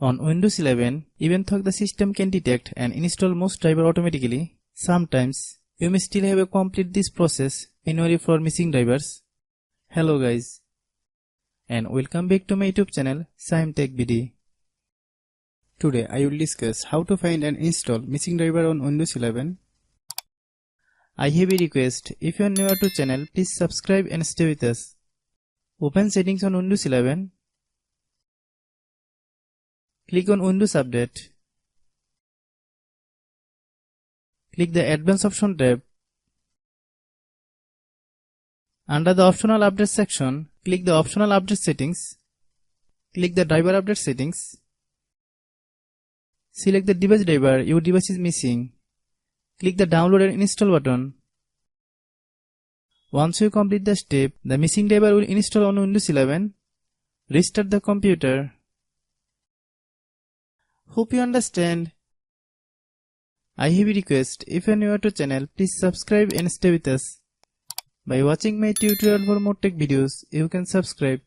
On Windows 11, even though the system can detect and install most drivers automatically, sometimes you may still have to complete this process manually for missing drivers. Hello guys, and welcome back to my YouTube channel Shaem Tech BD. Today I will discuss how to find and install missing driver on Windows 11. I have a request, if you are new to channel, please subscribe and stay with us. Open settings on Windows 11. Click on Windows Update. Click the Advanced option tab. Under the Optional Update section, click the Optional Update Settings. Click the Driver Update Settings. Select the device driver your device is missing. Click the Download and Install button. Once you complete the step, the missing driver will install on Windows 11. Restart the computer. Hope you understand. I have a request, if you are new to channel, please subscribe and stay with us. By watching my tutorial for more tech videos, you can subscribe.